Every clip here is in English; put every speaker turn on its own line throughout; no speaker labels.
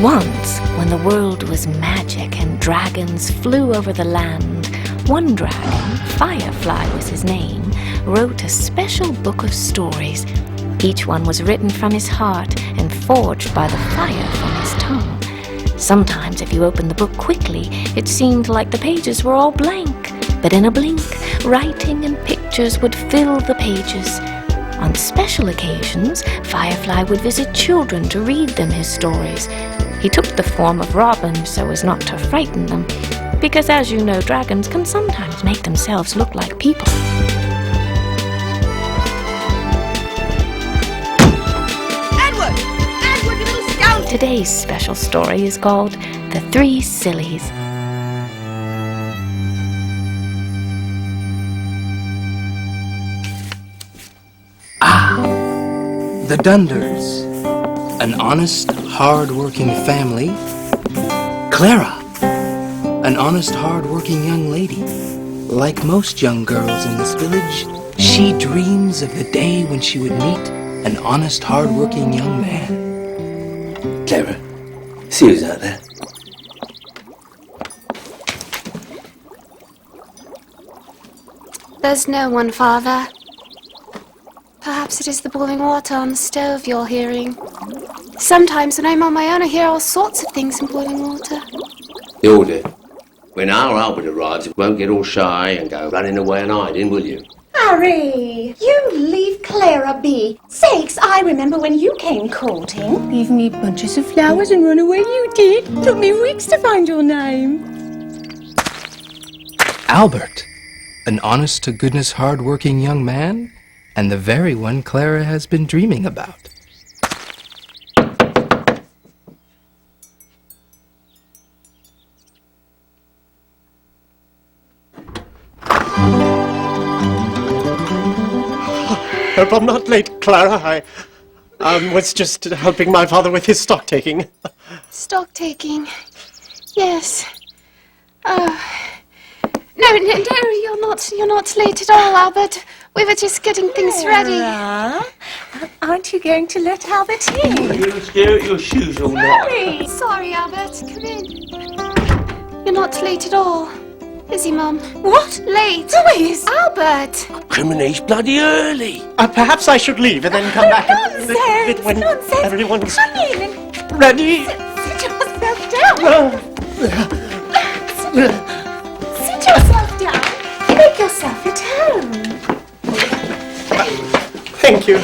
Once, when the world was magic and dragons flew over the land, one dragon, Firefly was his name, wrote a special book of stories. Each one was written from his heart and forged by the fire from his tongue. Sometimes, if you opened the book quickly, it seemed like the pages were all blank. But in a blink, writing and pictures would fill the pages. On special occasions, Firefly would visit children to read them his stories. He took the form of Robin so as not to frighten them, because as you know, dragons can sometimes make themselves look like people.
Edward! Edward, you little scoundrel!
Today's special story is called The Three Sillies.
The Dunders, an honest, hard-working family. Clara, an honest, hard-working young lady. Like most young girls in this village, she dreams of the day when she would meet an honest, hard-working young man.
Clara, see who's out there.
There's no one, Father. Perhaps it is the boiling water on the stove you're hearing. Sometimes when I'm on my own, I hear all sorts of things in boiling water.
The order. When our Albert arrives, you won't get all shy and go running away and hiding, will you?
Harry, you leave Clara be. Sakes, I remember when you came courting.
Leave me bunches of flowers and run away you did. Took me weeks to find your name.
Albert, an honest-to-goodness, hard-working young man, and the very one Clara has been dreaming about.
Hope I'm not late, Clara. I was just helping my father with his stock taking.
Stock taking? Yes. Oh. No, you're not late at all, Albert. We were just getting things ready.
Aren't you going to let Albert in?
You'll stare at your shoes all night.
Sorry, Albert. Come in. You're not late at all. Is he, Mum?
What?
Late.
Who is?
Albert!
Criminate's bloody early.
Perhaps I should leave and then come back
Nonsense!
when
Nonsense!
everyone's
Come in and
ready.
sit yourself down. Sit yourself down. Make yourself at home.
Thank you.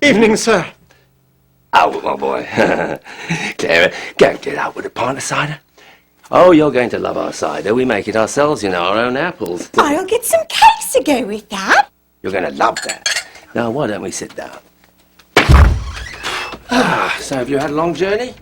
Evening, sir.
Oh, my boy. Clara, go and get out with a pint of cider. Oh, you're going to love our cider. We make it ourselves, you know, our own apples.
I'll get some cakes to go with that.
You're going to love that. Now, why don't we sit down? So have you had a long journey?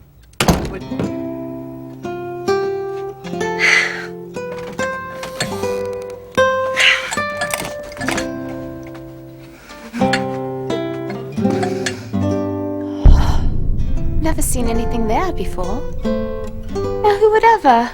Never seen anything there before. Now, who would ever?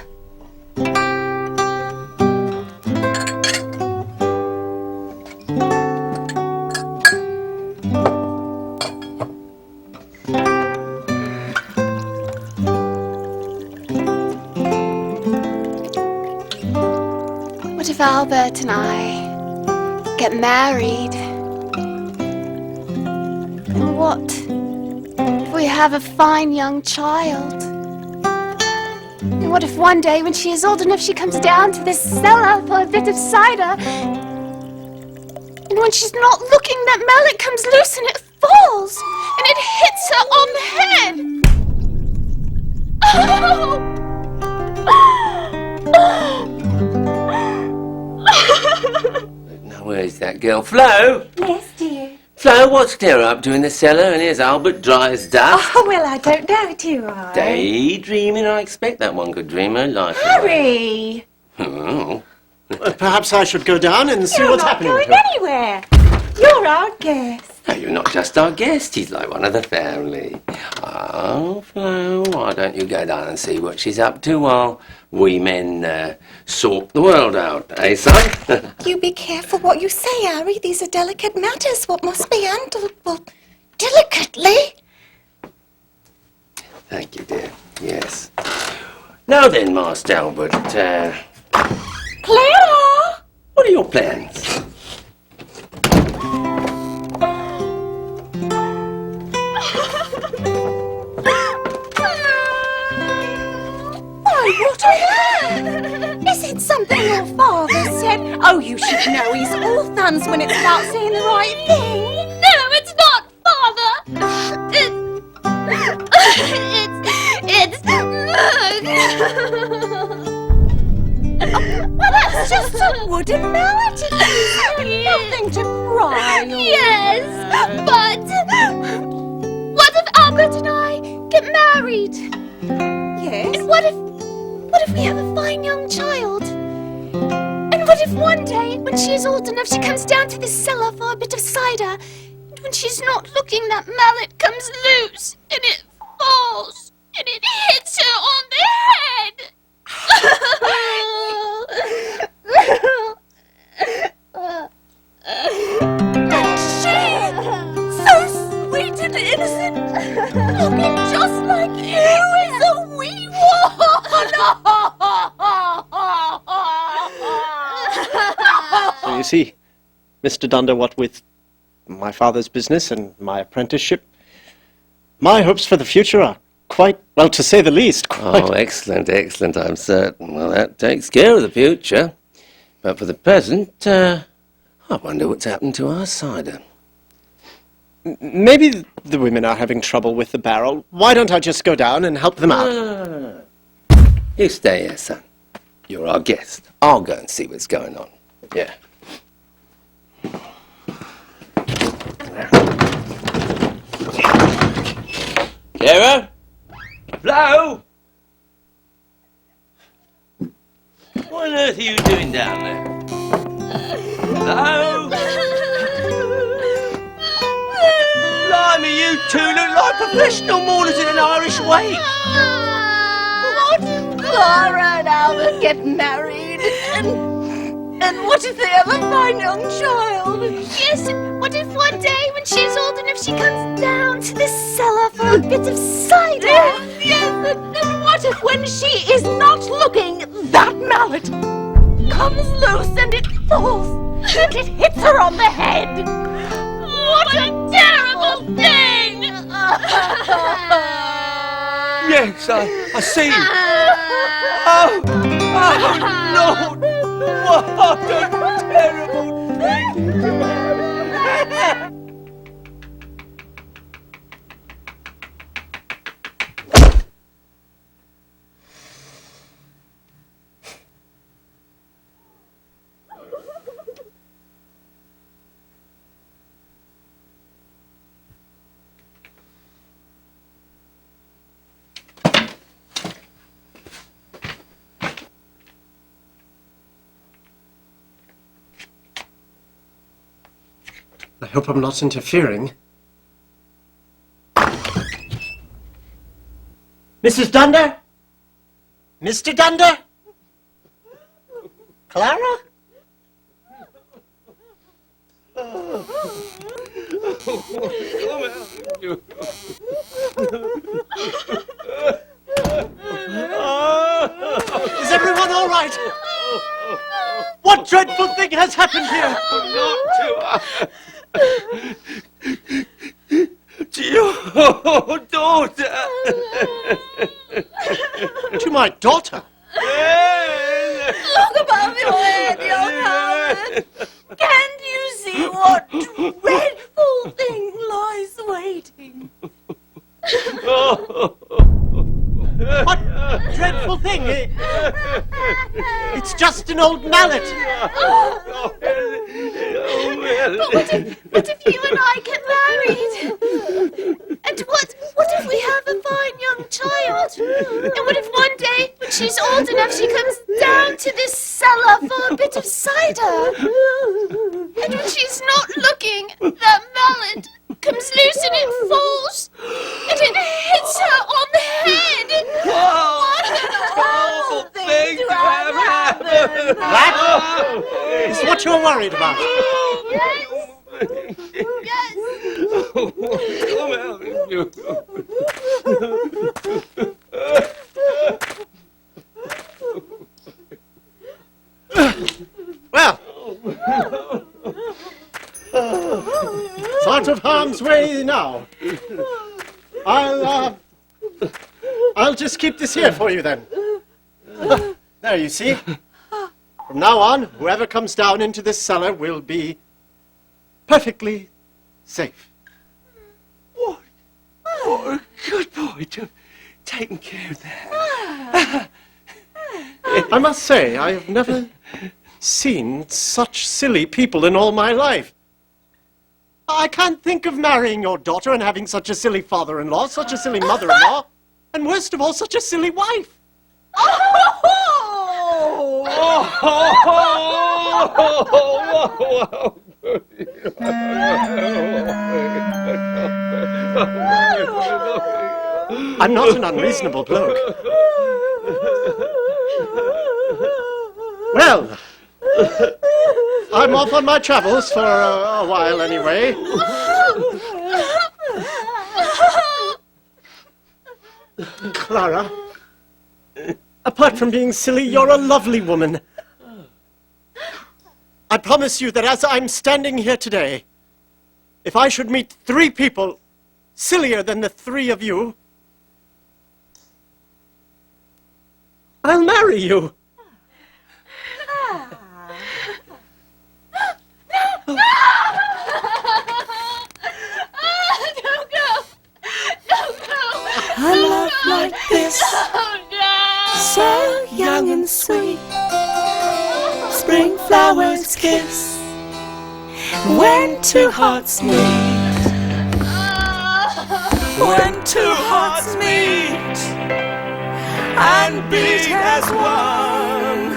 What if Albert and I get married? And what if we have a fine young child? And what if one day, when she is old enough, she comes down to this cellar for a bit of cider, and when she's not looking, that mallet comes loose and it falls, and it hits her on the head.
Now, where's that girl? Flo?
Yes, dear.
Flo, what's Clara up to in the cellar? And here's Albert, dry as dust.
Oh, well, I don't know, do I?
Daydreaming, I expect that one could dream her life away.
Harry!
Oh.
Perhaps I should go down and see
You're
what's
not
happening.
going anywhere. You're our guest.
No, you're not just our guest. He's like one of the family. Oh, Flo, why don't you go down and see what she's up to while we men sort the world out, eh, son?
You be careful what you say, Harry. These are delicate matters. What must be handled will
delicately.
Thank you, dear. Yes. Now then, Master Albert,
Clara!
what are your plans?
Why, what on earth? Is it something your father said? Oh, you should know he's all thumbs when it's about saying the right thing.
No, it's not, Father! It's...
Well, that's just a wooden melody. Nothing to cry over.
Yes, but... What if Albert and I get married?
Yes?
And what if we have a fine young child? And what if one day, when she is old enough, she comes down to the cellar for a bit of cider, and when she's not looking, that mallet comes loose, and it falls, and it hits her on the head?
And she, so sweet and innocent, looking just like you, is a wee one.
So you see, Mr. Dunder, what with my father's business and my apprenticeship, my hopes for the future are quite, well, to say the least, quite...
Oh, excellent, excellent, I'm certain. Well, that takes care of the future. But for the present, I wonder what's happened to our cider.
Maybe the women are having trouble with the barrel. Why don't I just go down and help them out?
No. You stay here, son. You're our guest. I'll go and see what's going on. Yeah. Clara? Flo? What on earth are you doing down there? Flo? Blimey, you two look like professional mourners in an Irish wake.
What if Clara and Albert get married? And what if they have a fine young child?
Yes, and what if one day, when she's old enough, she comes down to the cellar for a bit of cider?
Yes, and what if when she is not looking, that mallet comes loose and it falls and it hits her on the head?
What a terrible thing!
Yes, I see. Oh, Lord! What a terrible thing!
I hope I'm not interfering. Mrs. Dunder? Mr. Dunder? Clara? Is everyone all right? What dreadful thing has happened here?
Not to us. To your daughter.
To my daughter?
Look above your head, young Howard. Can't you see what dreadful thing lies waiting?
What dreadful thing? It's just an old mallet.
But what if you and I get married? And what if we have a fine young child? And what if one day, when she's old enough, she comes down to this cellar for a bit of cider? And when she's not looking, that mallet comes loose and it falls, and it hits her on the head. What an awful thing to have happen!
That is what you're worried about.
Yes. Yes.
you.
Well, it's out of harm's way now. I'll just keep this here for you then. There, you see. From now on, whoever comes down into this cellar will be perfectly safe.
What a good boy to have taken care of that.
I must say, I have never seen such silly people in all my life. I can't think of marrying your daughter and having such a silly father-in-law, such a silly mother-in-law, and worst of all, such a silly wife. I'm not an unreasonable bloke. Well, I'm off on my travels for a while anyway. Clara, apart from being silly, you're a lovely woman. I promise you that as I'm standing here today, if I should meet 3 people sillier than the 3 of you, I'll marry you.
A love like this, so young and sweet. Spring flowers kiss when 2 hearts meet. When 2 hearts meet and beat as one,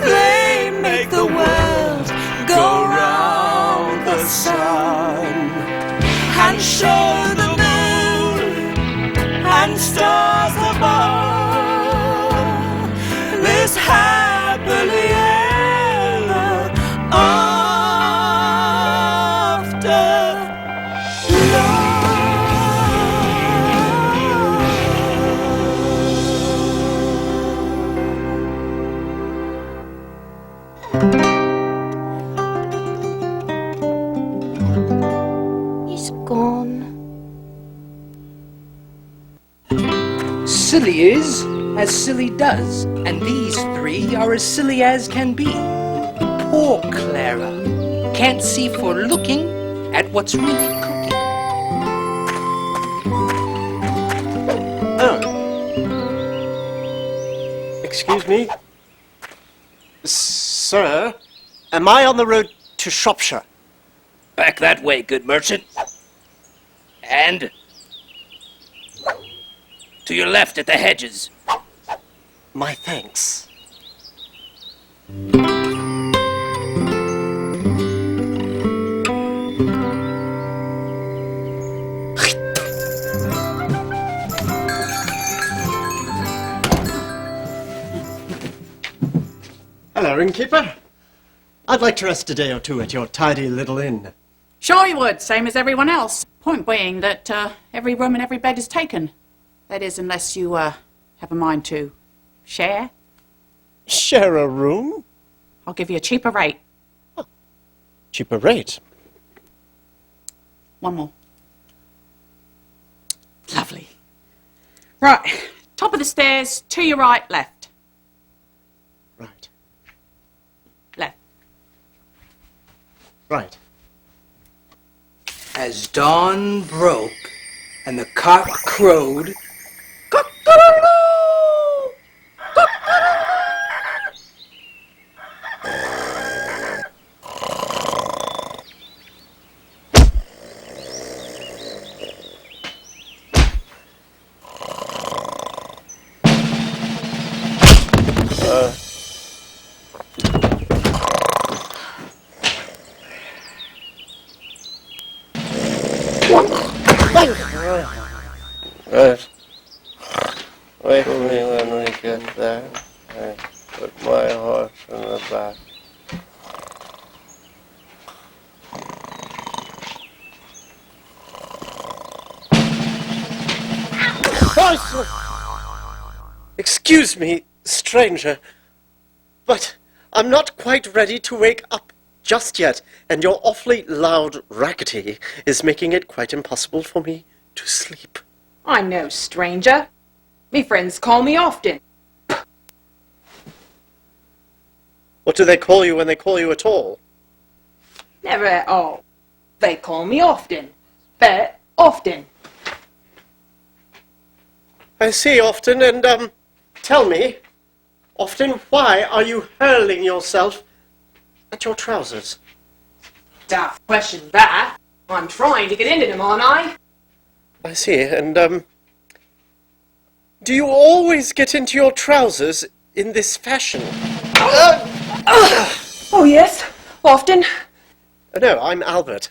they make the world go round the sun and show the and stars above this happily ever after
Oh. He's gone.
Silly is as silly does, and these 3 are as silly as can be. Poor Clara can't see for looking at what's really cooking.
Oh. Excuse me? Sir, am I on the road to Shropshire?
Back that way, good merchant. And to your left at the hedges.
My thanks. Hello, innkeeper. I'd like to rest a day or 2 at your tidy little inn.
Sure you would, same as everyone else. Point being that every room and every bed is taken. That is, unless you have a mind to share.
Share a room?
I'll give you a cheaper rate.
Oh. Cheaper rate?
One more. Lovely. Right, top of the stairs, to your right, left.
Right.
Left.
Right.
As dawn broke and the cock crowed,
Right. Wait for me when we get there. I put my horse in the back.
Excuse me, stranger, but I'm not quite ready to wake up just yet, and your awfully loud rackety is making it quite impossible for me to sleep.
I'm no stranger. Me friends call me often.
What do they call you when they call you at all?
Never at all. They call me often. Very often.
I see, often, and, tell me, often, why are you hurling yourself at your trousers?
Daft question that. I'm trying to get into them, aren't I?
I see, and, do you always get into your trousers in this fashion?
Oh, yes. Often.
No, I'm Albert.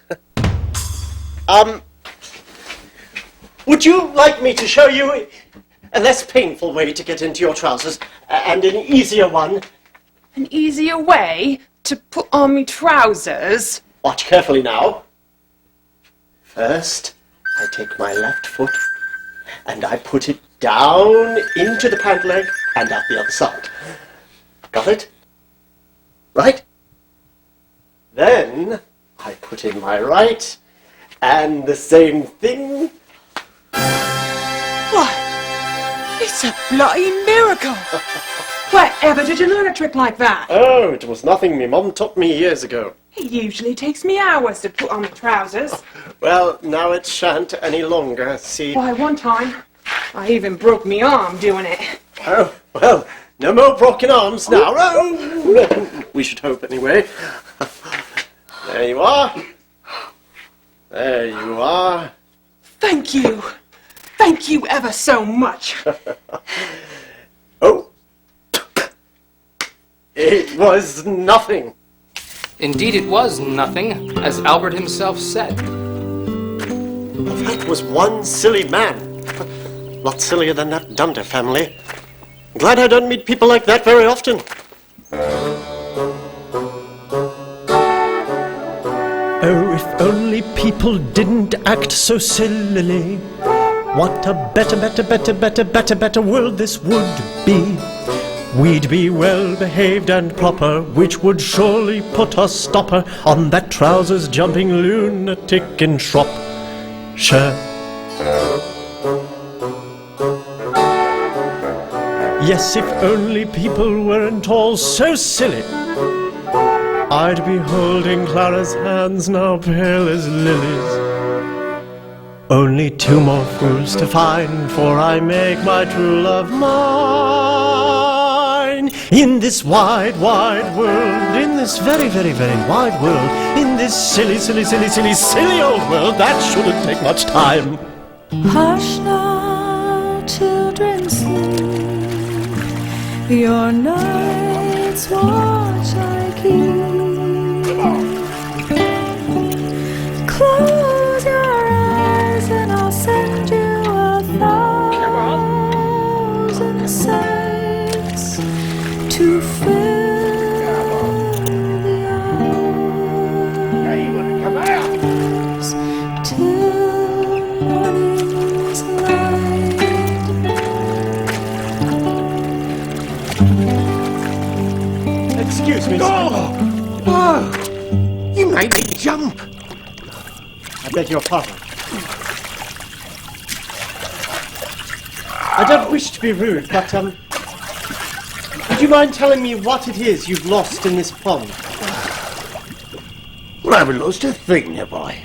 Would you like me to show you a less painful way to get into your trousers, and an easier one?
An easier way to put on me trousers?
Watch carefully now. First, I take my left foot, and I put it down into the pant leg, and out the other side. Got it? Right? Then, I put in my right, and the same thing.
What? It's a bloody miracle! Wherever did you learn a trick like that?
Oh, it was nothing me mum taught me years ago.
It usually takes me hours to put on the trousers.
Well, now it shan't any longer, see?
Why, one time, I even broke me arm doing it.
Oh, well, no more broken arms now. Oh, we should hope, anyway. There you are. There you are.
Thank you. Thank you ever so much.
Oh. It was nothing.
Indeed, it was nothing, as Albert himself said.
That was one silly man. Lot sillier than that Dunder family. Glad I don't meet people like that very often.
Oh, if only people didn't act so sillily. What a better world this would be. We'd be well behaved and proper, which would surely put a stopper on that trousers jumping lunatic in Shropshire. Yes, if only people weren't all so silly, I'd be holding Clara's hands now pale as lilies. Only 2 more fools to find, for I make my true love mine. In this wide, wide world, in this very, very, very wide world, in this silly, silly, silly, silly, silly old world, that shouldn't take much time.
Hush now, children, sleep. Your night's watch I keep. Close your eyes and I'll send you 1,000 sights to fill the hours till morning's light.
Excuse me, sir.
Whoa! You made me jump.
I beg your pardon. I don't wish to be rude, but, would you mind telling me what it is you've lost in this pond?
Well, I haven't lost a thing, have I?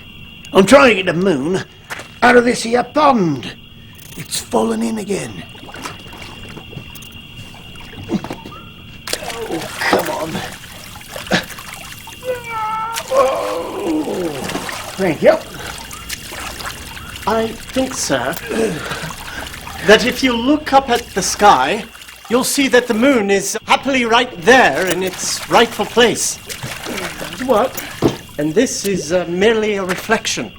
I'm trying to get the moon out of this here pond. It's fallen in again. Oh, come on. Oh, thank you.
I think, sir, that if you look up at the sky, you'll see that the moon is happily right there in its rightful place. What? And this is merely a reflection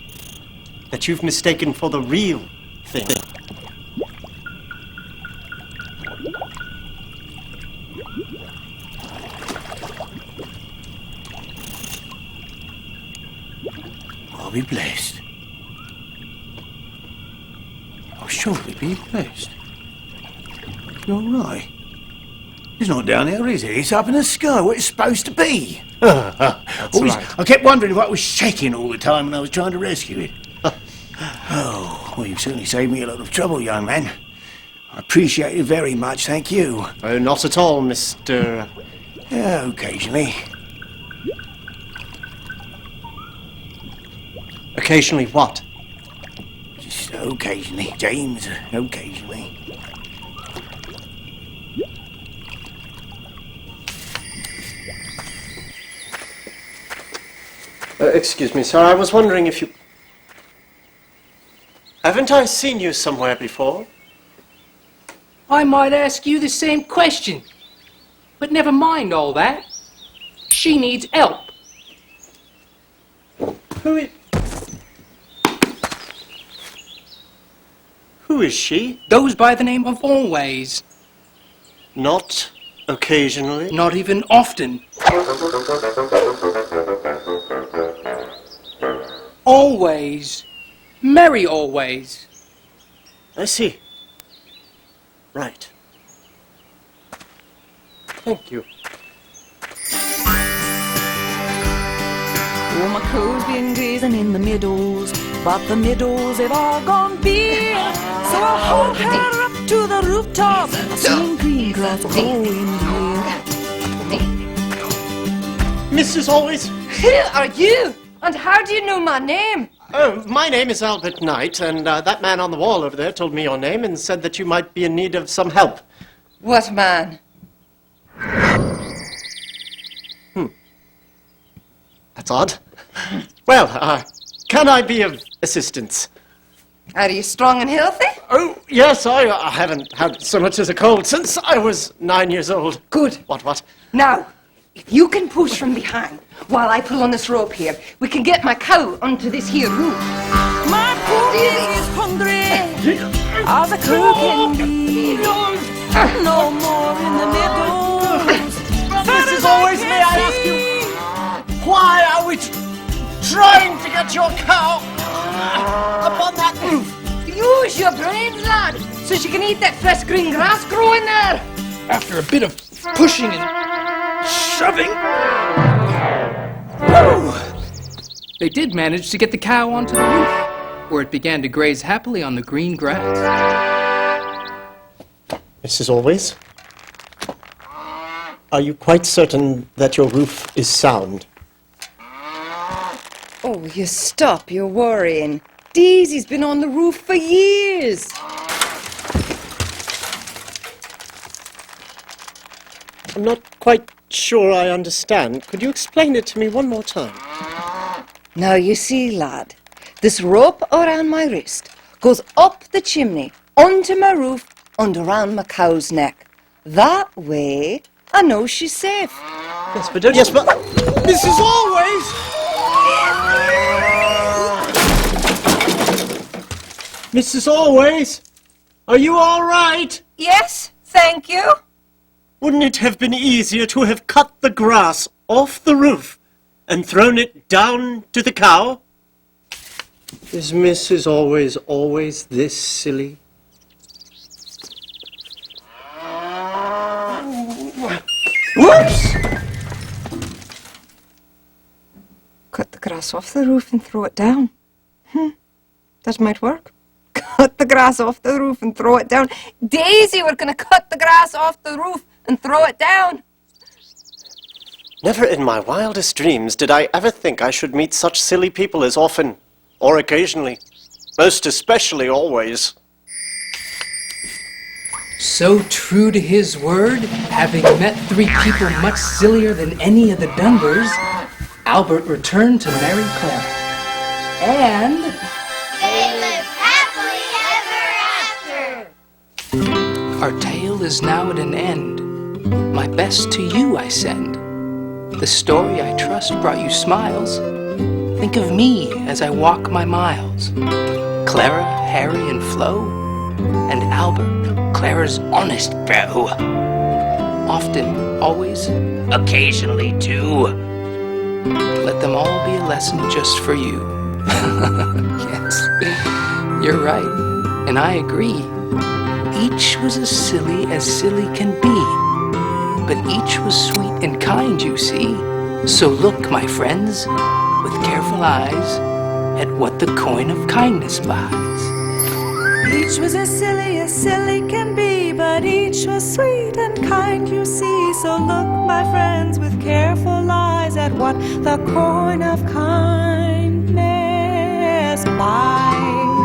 that you've mistaken for the real thing.
I'll be blessed. I'll surely be blessed. You're right. It's not down there, is it? It's up in the sky, what it's supposed to be. I kept wondering what was shaking all the time when I was trying to rescue it. Oh, well, you've certainly saved me a lot of trouble, young man. I appreciate it very much, thank you.
Oh, not at all, Mr...
Occasionally.
Occasionally what?
Just occasionally, James, occasionally.
Excuse me, sir, I was wondering if you... Haven't I seen you somewhere before?
I might ask you the same question. But never mind all that. She needs help.
Who is she?
Goes by the name of Always.
Not occasionally?
Not even often. Always. Merry always.
I see. Right. Thank you.
Oh, my crow's been grazing in the meadows, but the meadows have all gone bare. So I'll hold her up to the rooftop, seeing green grass growing here.
Mrs. Always?
Who are you? And how do you know my name?
Oh, my name is Albert Knight, and that man on the wall over there told me your name and said that you might be in need of some help.
What man?
That's odd. Well, can I be of assistance?
Are you strong and healthy?
Oh, yes, I haven't had so much as a cold since I was 9 years old.
Good.
What?
Now, if you can push from behind while I pull on this rope here, we can get my cow onto this here roof.
My poor is hungry, as a cow can be. No more in the meadows.
Mrs. Always, may I ask you, why are we trying to get your cow up on that roof?
Use your brains, lad, so she can eat that fresh green grass growing there.
After a bit of pushing and shoving, they did manage to get the cow onto the roof, where it began to graze happily on the green grass.
Mrs. Always, are you quite certain that your roof is sound?
Oh, you stop your worrying. Daisy's been on the roof for years.
I'm not quite sure I understand. Could you explain it to me one more time?
Now you see, lad, this rope around my wrist goes up the chimney, onto my roof, and around my cow's neck. That way, I know she's safe.
Yes, but Mrs. Always! Mrs. Always, are you all right?
Yes, thank you.
Wouldn't it have been easier to have cut the grass off the roof and thrown it down to the cow? Is Mrs. Always this silly?
Whoops! Cut the grass off the roof and throw it down. That might work. Cut the grass off the roof and throw it down. Daisy, we're going to cut the grass off the roof and throw it down.
Never in my wildest dreams did I ever think I should meet such silly people as often, or occasionally, most especially always.
So true to his word, having met three people much sillier than any of the Dunders, Albert returned to marry Clara. And
They live happily ever after.
our tale is now at an end. My best to you I send. The story I trust brought you smiles. Think of me as I walk my miles. Clara, Harry, and Flo, and Albert, Clara's honest beau. Often, always, occasionally too. Let them all be a lesson just for you. Yes, you're right. and I agree. Each was as silly can be, but each was sweet and kind, you see. So look, my friends, with careful eyes, at what the coin of kindness buys.
Each was as silly can be, but each was sweet and kind, you see. So look, my friends, with careful eyes at what the coin of kindness buys.